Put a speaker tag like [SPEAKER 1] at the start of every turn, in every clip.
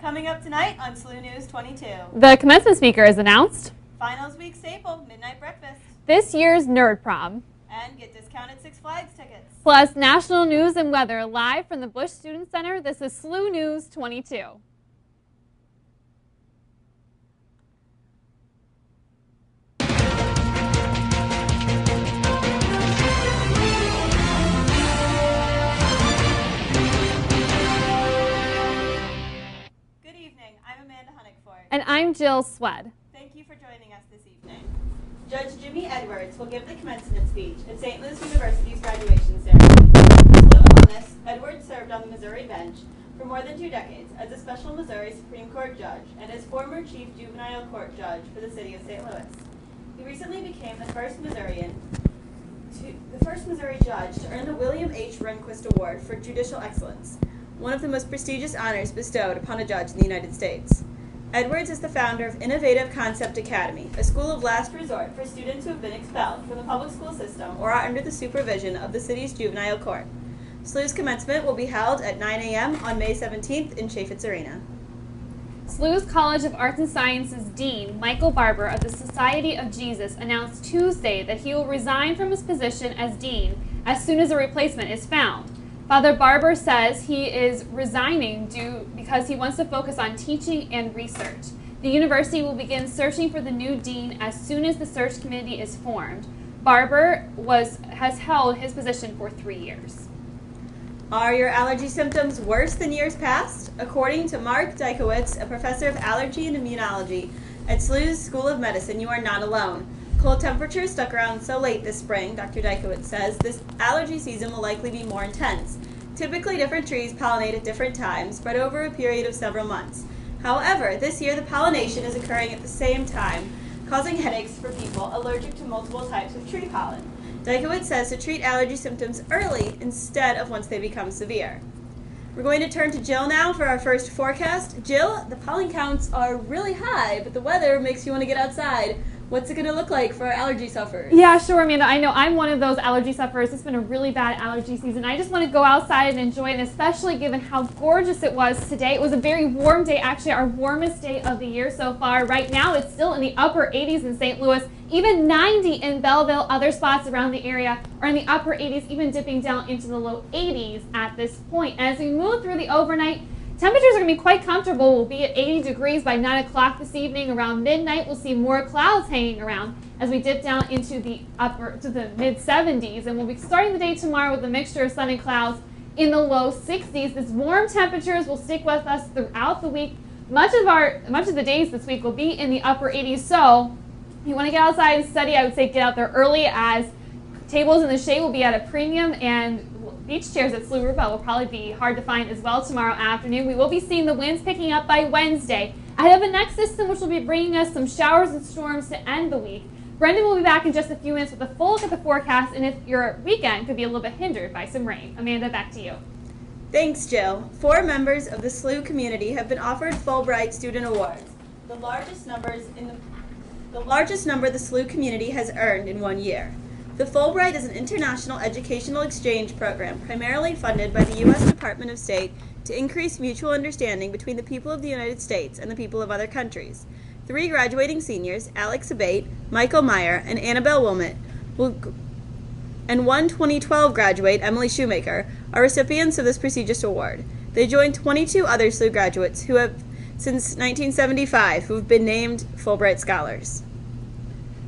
[SPEAKER 1] Coming up tonight on SLU News 22.
[SPEAKER 2] The commencement speaker is announced.
[SPEAKER 1] Finals week staple, midnight breakfast.
[SPEAKER 2] This year's Nerd Prom.
[SPEAKER 1] And get discounted Six Flags tickets.
[SPEAKER 2] Plus national news and weather live from the Bush Student Center. This is SLU News 22.
[SPEAKER 1] Honigfort.
[SPEAKER 2] And I'm Jill Szwed.
[SPEAKER 1] Thank you for joining us this evening. Judge Jimmy Edwards will give the commencement speech at St. Louis University's graduation ceremony. SLU alumnus, Edwards served on the Missouri bench for more than 2 decades as a special Missouri Supreme Court judge and as former chief juvenile court judge for the city of St. Louis. He recently became the first Missouri judge to earn the William H. Rehnquist Award for Judicial Excellence, one of the most prestigious honors bestowed upon a judge in the United States. Edwards is the founder of Innovative Concept Academy, a school of last resort for students who have been expelled from the public school system or are under the supervision of the city's juvenile court. SLU's commencement will be held at 9 a.m. on May 17th in Chaffetz Arena.
[SPEAKER 2] SLU's College of Arts and Sciences Dean Michael Barber of the Society of Jesus announced Tuesday that he will resign from his position as dean as soon as a replacement is found. Father Barber says he is resigning because he wants to focus on teaching and research. The university will begin searching for the new dean as soon as the search committee is formed. Barber has held his position for 3 years.
[SPEAKER 1] Are your allergy symptoms worse than years past? According to Mark Dykowitz, a professor of allergy and immunology at SLU's School of Medicine, you are not alone. Cold temperatures stuck around so late this spring, Dr. Dykowitz says, this allergy season will likely be more intense. Typically, different trees pollinate at different times, spread over a period of several months. However, this year the pollination is occurring at the same time, causing headaches for people allergic to multiple types of tree pollen. Dykowitz says to treat allergy symptoms early instead of once they become severe. We're going to turn to Jill now for our first forecast. Jill, the pollen counts are really high, but the weather makes you want to get outside. What's it going to look like for our allergy sufferers?
[SPEAKER 2] Yeah, sure, Amanda. I know I'm one of those allergy sufferers. It's been a really bad allergy season. I just want to go outside and enjoy it, and especially given how gorgeous it was today. It was a very warm day, actually our warmest day of the year so far. Right now, it's still in the upper 80s in St. Louis, even 90 in Belleville. Other spots around the area are in the upper 80s, even dipping down into the low 80s at this point. As we move through the overnight, temperatures are going to be quite comfortable. We'll be at 80 degrees by 9 o'clock this evening. Around midnight, we'll see more clouds hanging around as we dip down into the mid-70s. And we'll be starting the day tomorrow with a mixture of sun and clouds in the low 60s. These warm temperatures will stick with us throughout the week. Much of the days this week will be in the upper 80s. So if you want to get outside and study, I would say get out there early, as tables in the shade will be at a premium, and beach chairs at SLU Riverboat will probably be hard to find as well tomorrow afternoon. We will be seeing the winds picking up by Wednesday ahead of a next system which will be bringing us some showers and storms to end the week. Brendan will be back in just a few minutes with a full look at the forecast, and if your weekend could be a little bit hindered by some rain. Amanda, back to you.
[SPEAKER 1] Thanks, Jill. 4 members of the SLU community have been offered Fulbright Student Awards, the largest number the SLU community has earned in 1 year. The Fulbright is an international educational exchange program primarily funded by the U.S. Department of State to increase mutual understanding between the people of the United States and the people of other countries. 3 graduating seniors, Alex Abate, Michael Meyer, and Annabelle Wilmot, and 1 2012 graduate, Emily Shoemaker, are recipients of this prestigious award. They join 22 other SLU graduates who have, since 1975, who have been named Fulbright Scholars.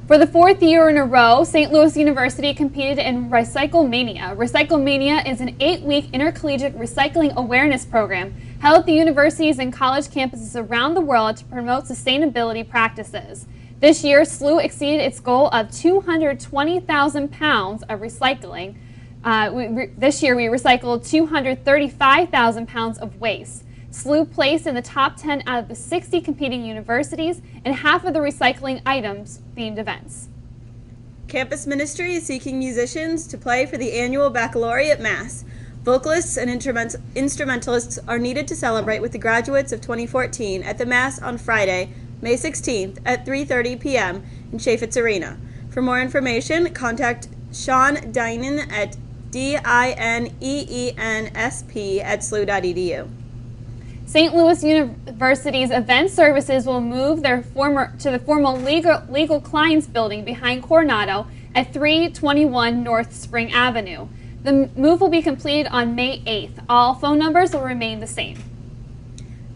[SPEAKER 2] For the 4th year in a row, St. Louis University competed in Recyclemania. Recyclemania is an 8-week intercollegiate recycling awareness program held at the universities and college campuses around the world to promote sustainability practices. This year, SLU exceeded its goal of 220,000 pounds of recycling. This year, we recycled 235,000 pounds of waste. SLU placed in the top 10 out of the 60 competing universities and half of the recycling items themed events.
[SPEAKER 1] Campus Ministry is seeking musicians to play for the annual Baccalaureate Mass. Vocalists and instrumentalists are needed to celebrate with the graduates of 2014 at the Mass on Friday, May 16th at 3:30 p.m. in Chaffetz Arena. For more information, contact Sean Dinan at DINEENSP@SLU.edu.
[SPEAKER 2] St. Louis University's event services will move to the former legal clients building behind Coronado at 321 North Spring Avenue. The move will be completed on May 8th. All phone numbers will remain the same.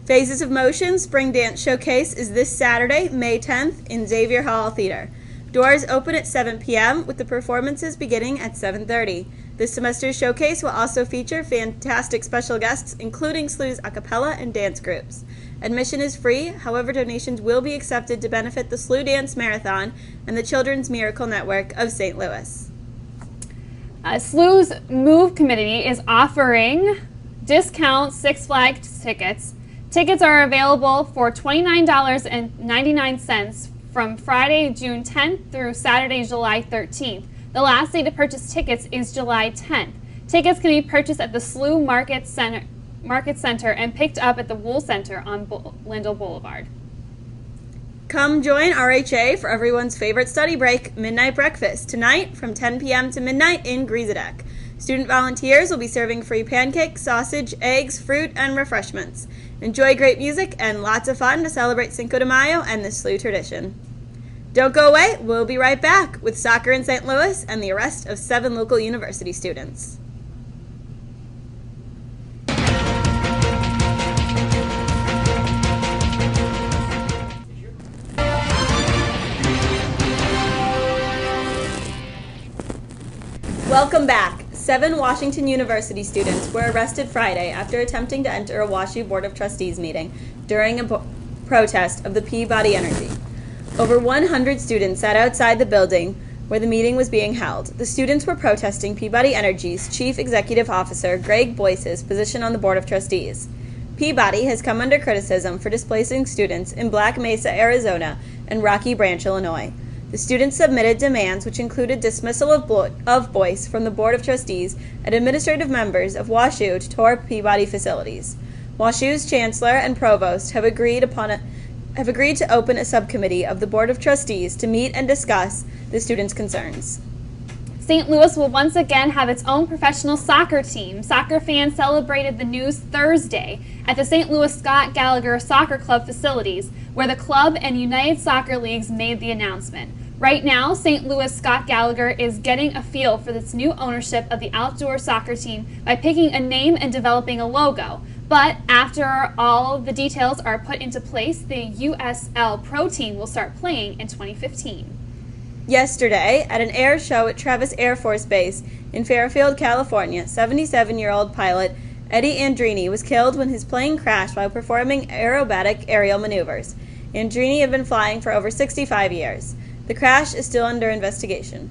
[SPEAKER 1] Phases of Motion Spring Dance Showcase is this Saturday, May 10th in Xavier Hall Theater. Doors open at 7 p.m. with the performances beginning at 7:30. This semester's showcase will also feature fantastic special guests, including SLU's a cappella and dance groups. Admission is free, however donations will be accepted to benefit the SLU Dance Marathon and the Children's Miracle Network of St. Louis.
[SPEAKER 2] SLU's Move Committee is offering discount Six Flags tickets. Tickets are available for $29.99 from Friday, June 10th through Saturday, July 13th. The last day to purchase tickets is July 10th. Tickets can be purchased at the SLU Market Center and picked up at the Wool Center on Lindell Boulevard.
[SPEAKER 1] Come join RHA for everyone's favorite study break, Midnight Breakfast, tonight from 10 p.m. to midnight in Griesdeck. Student volunteers will be serving free pancakes, sausage, eggs, fruit, and refreshments. Enjoy great music and lots of fun to celebrate Cinco de Mayo and the SLU tradition. Don't go away, we'll be right back with soccer in St. Louis and the arrest of 7 local university students. Welcome back. 7 Washington University students were arrested Friday after attempting to enter a WashU Board of Trustees meeting during a protest of the Peabody Energy. Over 100 students sat outside the building where the meeting was being held. The students were protesting Peabody Energy's Chief Executive Officer Greg Boyce's position on the Board of Trustees. Peabody has come under criticism for displacing students in Black Mesa, Arizona, and Rocky Branch, Illinois. The students submitted demands which included dismissal of Boyce from the Board of Trustees and administrative members of WashU to tour Peabody facilities. WashU's Chancellor and Provost have agreed to open a subcommittee of the Board of Trustees to meet and discuss the students' concerns.
[SPEAKER 2] St. Louis will once again have its own professional soccer team. Soccer fans celebrated the news Thursday at the St. Louis Scott Gallagher Soccer Club facilities, where the club and United Soccer Leagues made the announcement. Right now, St. Louis Scott Gallagher is getting a feel for its new ownership of the outdoor soccer team by picking a name and developing a logo. But after all the details are put into place, the USL Pro team will start playing in 2015.
[SPEAKER 1] Yesterday, at an air show at Travis Air Force Base in Fairfield, California, 77-year-old pilot Eddie Andrini was killed when his plane crashed while performing aerobatic aerial maneuvers. Andrini had been flying for over 65 years. The crash is still under investigation.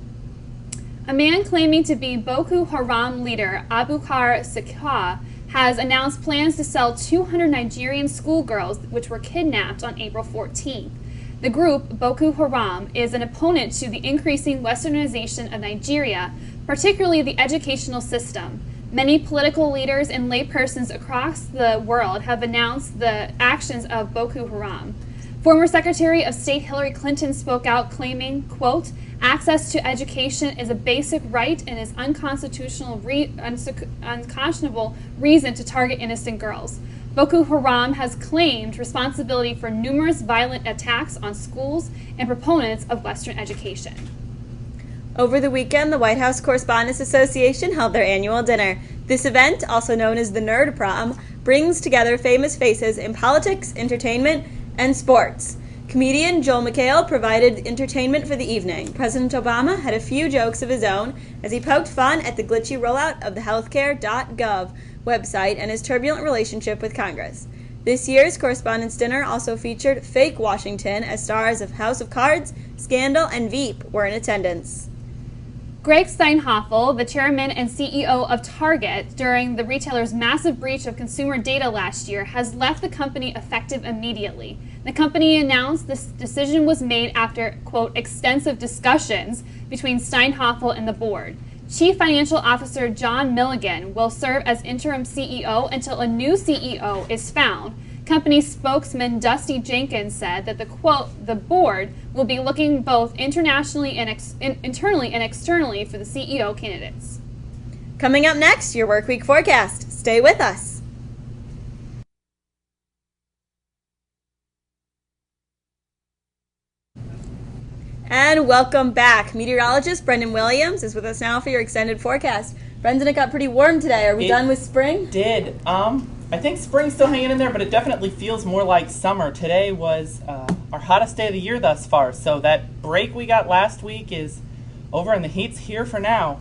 [SPEAKER 2] A man claiming to be Boko Haram leader Abubakar Shekau has announced plans to sell 200 Nigerian schoolgirls which were kidnapped on April 14th. The group, Boko Haram, is an opponent to the increasing westernization of Nigeria, particularly the educational system. Many political leaders and laypersons across the world have announced the actions of Boko Haram. Former Secretary of State Hillary Clinton spoke out claiming, quote, "Access to education is a basic right and is unconscionable reason to target innocent girls." Boko Haram has claimed responsibility for numerous violent attacks on schools and proponents of Western education.
[SPEAKER 1] Over the weekend, the White House Correspondents Association held their annual dinner. This event, also known as the Nerd Prom, brings together famous faces in politics, entertainment, and sports. Comedian Joel McHale provided entertainment for the evening. President Obama had a few jokes of his own as he poked fun at the glitchy rollout of the healthcare.gov website and his turbulent relationship with Congress. This year's Correspondents' Dinner also featured fake Washington as stars of House of Cards, Scandal, and Veep were in attendance.
[SPEAKER 2] Greg Steinhoffel, the chairman and CEO of Target, during the retailer's massive breach of consumer data last year, has left the company effective immediately. The company announced this decision was made after, quote, extensive discussions between Steinhoffel and the board. Chief Financial Officer John Milligan will serve as interim CEO until a new CEO is found. Company spokesman Dusty Jenkins said that the board will be looking both internationally and internally and externally for the CEO candidates.
[SPEAKER 1] Coming up next, your work week forecast. Stay with us. And welcome back. Meteorologist Brendan Williams is with us now for your extended forecast. Brendan, it got pretty warm today. Are we done with spring?
[SPEAKER 3] Did. I think spring's still hanging in there, but it definitely feels more like summer. Today was our hottest day of the year thus far, so that break we got last week is over and the heat's here for now.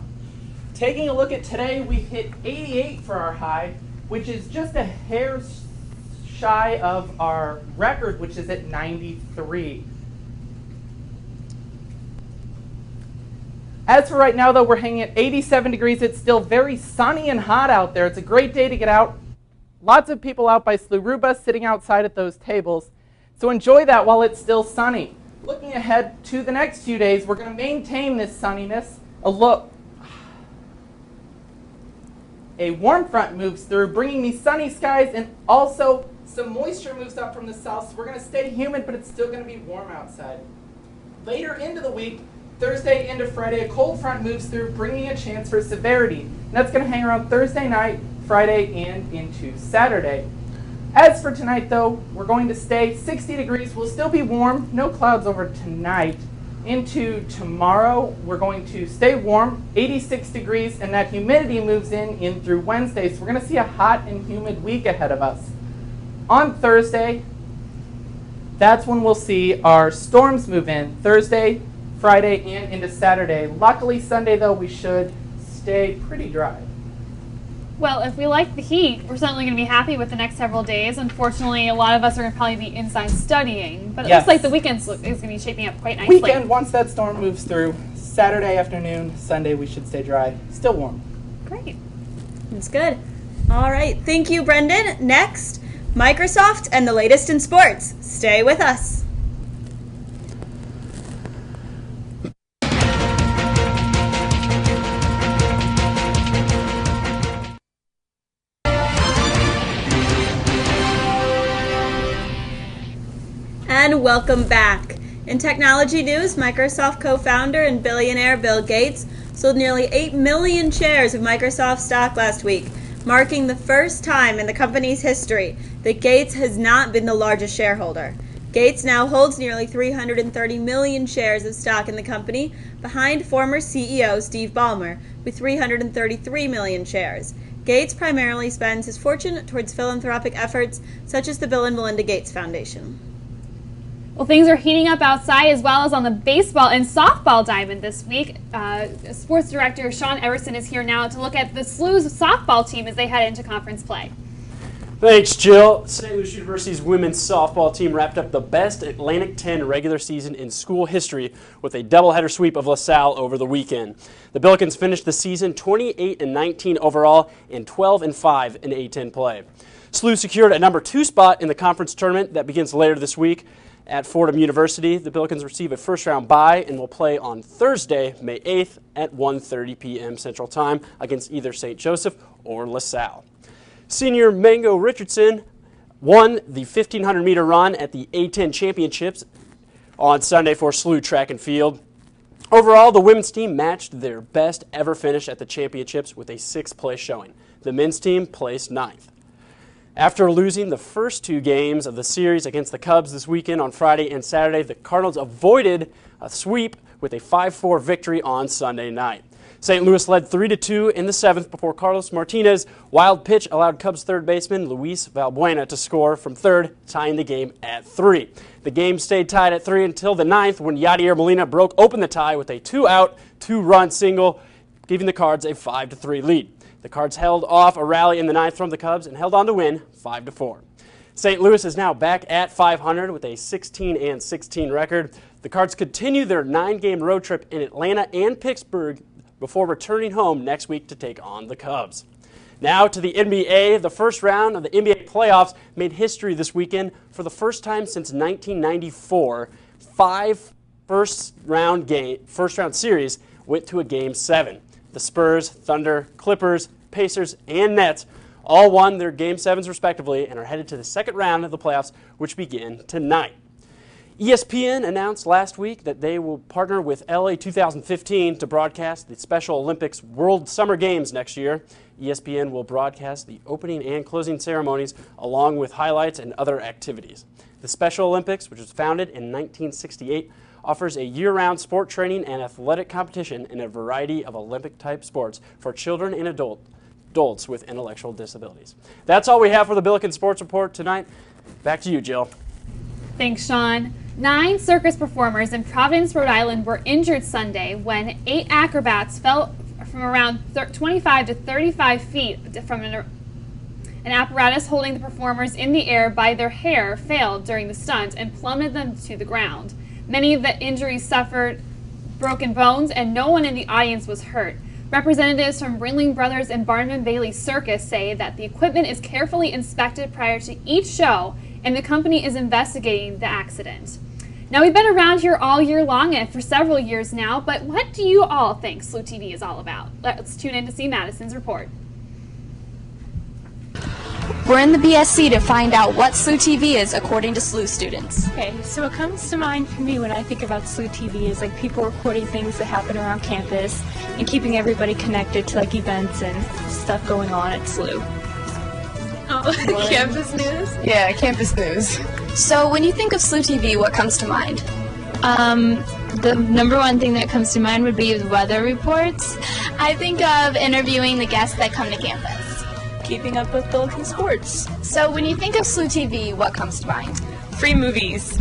[SPEAKER 3] Taking a look at today, we hit 88 for our high, which is just a hair shy of our record, which is at 93. As for right now, though, we're hanging at 87 degrees. It's still very sunny and hot out there. It's a great day to get out. Lots of people out by SLU-TV sitting outside at those tables. So enjoy that while it's still sunny. Looking ahead to the next few days, we're going to maintain this sunniness. A warm front moves through, bringing these sunny skies, and also some moisture moves up from the south. So we're going to stay humid, but it's still going to be warm outside. Later into the week, Thursday into Friday, a cold front moves through, bringing a chance for severity. And that's going to hang around Thursday night, Friday, and into Saturday. As for tonight, though, we're going to stay 60 degrees. We'll still be warm. No clouds over tonight. Into tomorrow, we're going to stay warm, 86 degrees, and that humidity moves in through Wednesday. So we're going to see a hot and humid week ahead of us. On Thursday, that's when we'll see our storms move in. Thursday, Friday, and into Saturday. Luckily, Sunday, though, we should stay pretty dry.
[SPEAKER 2] Well, if we like the heat, we're certainly going to be happy with the next several days. Unfortunately, a lot of us are going to probably be inside studying, but it looks like the weekend is going to be shaping up quite nicely.
[SPEAKER 3] Weekend, once that storm moves through, Saturday afternoon, Sunday, we should stay dry. Still warm.
[SPEAKER 2] Great.
[SPEAKER 1] That's good. All right. Thank you, Brendan. Next, Microsoft and the latest in sports. Stay with us. And welcome back. In technology news, Microsoft co-founder and billionaire Bill Gates sold nearly 8 million shares of Microsoft stock last week, marking the first time in the company's history that Gates has not been the largest shareholder. Gates now holds nearly 330 million shares of stock in the company, behind former CEO Steve Ballmer, with 333 million shares. Gates primarily spends his fortune towards philanthropic efforts such as the Bill and Melinda Gates Foundation.
[SPEAKER 2] Well, things are heating up outside as well as on the baseball and softball diamond this week. Sports director Sean Everson is here now to look at the SLU's softball team as they head into conference play.
[SPEAKER 4] Thanks, Jill. St. Louis University's women's softball team wrapped up the best Atlantic 10 regular season in school history with a doubleheader sweep of LaSalle over the weekend. The Billikens finished the season 28-19 overall and 12-5 in A10 play. SLU secured a number 2 spot in the conference tournament that begins later this week. At Fordham University, the Billikens receive a first-round bye and will play on Thursday, May 8th at 1:30 p.m. Central Time against either St. Joseph or LaSalle. Senior Mango Richardson won the 1,500-meter run at the A10 Championships on Sunday for SLU Track and Field. Overall, the women's team matched their best ever finish at the championships with a 6th-place showing. The men's team placed 9th. After losing the first 2 games of the series against the Cubs this weekend on Friday and Saturday, the Cardinals avoided a sweep with a 5-4 victory on Sunday night. St. Louis led 3-2 in the 7th before Carlos Martinez's wild pitch allowed Cubs third baseman Luis Valbuena to score from third, tying the game at 3. The game stayed tied at 3 until the 9th when Yadier Molina broke open the tie with a 2-out, 2-run single, giving the Cards a 5-3 lead. The Cards held off a rally in the 9th from the Cubs and held on to win 5-4. St. Louis is now back at 500 with a 16-16 record. The Cards continue their 9-game road trip in Atlanta and Pittsburgh before returning home next week to take on the Cubs. Now to the NBA. The first round of the NBA playoffs made history this weekend. For the first time since 1994, 5 first-round series went to a Game 7. The Spurs, Thunder, Clippers, Pacers, and Nets all won their Game 7s respectively and are headed to the second round of the playoffs, which begin tonight. ESPN announced last week that they will partner with LA 2015 to broadcast the Special Olympics World Summer Games next year. ESPN will broadcast the opening and closing ceremonies along with highlights and other activities. The Special Olympics, which was founded in 1968, offers a year-round sport training and athletic competition in a variety of Olympic-type sports for children and adults with intellectual disabilities. That's all we have for the Billiken Sports Report tonight. Back to you, Jill.
[SPEAKER 2] Thanks, Sean. 9 circus performers in Providence, Rhode Island were injured Sunday when 8 acrobats fell from around 25 to 35 feet from an apparatus holding the performers in the air by their hair failed during the stunt and plummeted them to the ground. Many of the injuries suffered broken bones, and no one in the audience was hurt. Representatives from Ringling Brothers and Barnum Bailey Circus say that the equipment is carefully inspected prior to each show, and the company is investigating the accident. Now, we've been around here all year long and for several years now, but what do you all think SLU-TV is all about? Let's tune in to see Madison's report.
[SPEAKER 5] We're in the BSC to find out what SLU-TV is according to SLU students.
[SPEAKER 6] Okay, so what comes to mind for me when I think about SLU-TV is like people recording things that happen around campus and keeping everybody connected to like events and stuff going on at SLU.
[SPEAKER 5] Oh, campus news?
[SPEAKER 6] Yeah, campus news.
[SPEAKER 5] So when you think of SLU-TV, what comes to mind?
[SPEAKER 6] The number one thing that comes to mind would be weather reports.
[SPEAKER 5] I think of interviewing the guests that come to campus.
[SPEAKER 6] Keeping up with Billiken sports.
[SPEAKER 5] So when you think of SLU-TV, what comes to mind?
[SPEAKER 6] Free movies.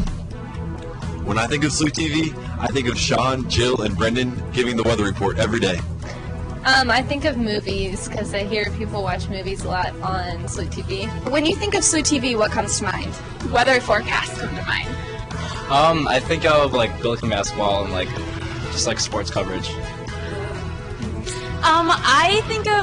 [SPEAKER 7] When I think of SLU-TV, I think of Sean, Jill, and Brendan giving the weather report every day.
[SPEAKER 8] I think of movies because I hear people watch movies a lot on SLU-TV.
[SPEAKER 5] When you think of SLU-TV, what comes to mind? Weather forecasts come to mind.
[SPEAKER 9] I think of like Billiken basketball and like just like sports coverage.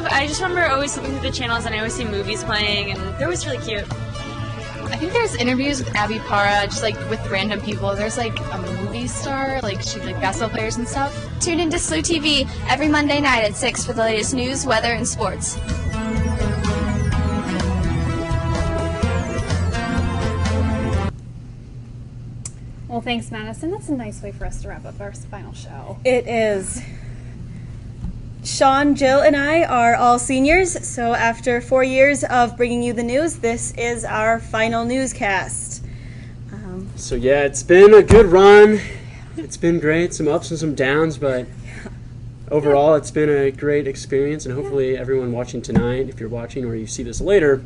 [SPEAKER 10] I just remember always flipping through the channels and I always see movies playing and they're always really cute.
[SPEAKER 8] I think there's interviews with Abby Para, just like with random people. There's like a movie star, like she's like basketball players and stuff.
[SPEAKER 5] Tune into SLU-TV every Monday night at 6 for the latest news, weather, and sports.
[SPEAKER 2] Well, thanks, Madison. That's a nice way for us to wrap up our final show.
[SPEAKER 1] It is. Sean, Jill, and I are all seniors, so after 4 years of bringing you the news, this is our final newscast.
[SPEAKER 4] So yeah, it's been a good run. It's been great, some ups and some downs, but overall it's been a great experience, and hopefully everyone watching tonight, if you're watching or you see this later,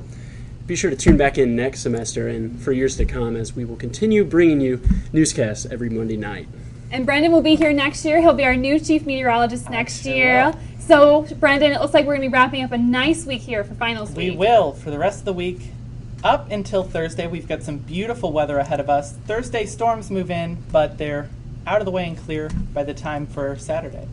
[SPEAKER 4] be sure to tune back in next semester and for years to come as we will continue bringing you newscasts every Monday night.
[SPEAKER 2] And Brendan will be here next year. He'll be our new chief meteorologist next year. So, Brendan, it looks like we're going to be wrapping up a nice week here for finals week.
[SPEAKER 3] We will. For the rest of the week, up until Thursday, we've got some beautiful weather ahead of us. Thursday, storms move in, but they're out of the way and clear by the time for Saturday.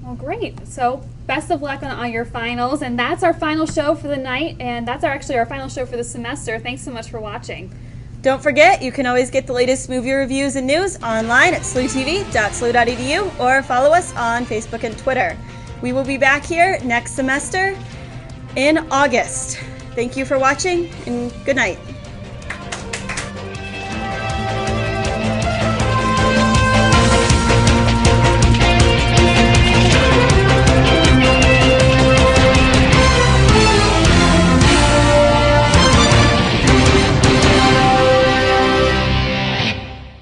[SPEAKER 2] Well, great. So, best of luck on all your finals. And that's our final show for the night. And that's actually our final show for the semester. Thanks so much for watching.
[SPEAKER 1] Don't forget, you can always get the latest movie reviews and news online at slutv.slu.edu or follow us on Facebook and Twitter. We will be back here next semester in August. Thank you for watching, and good night.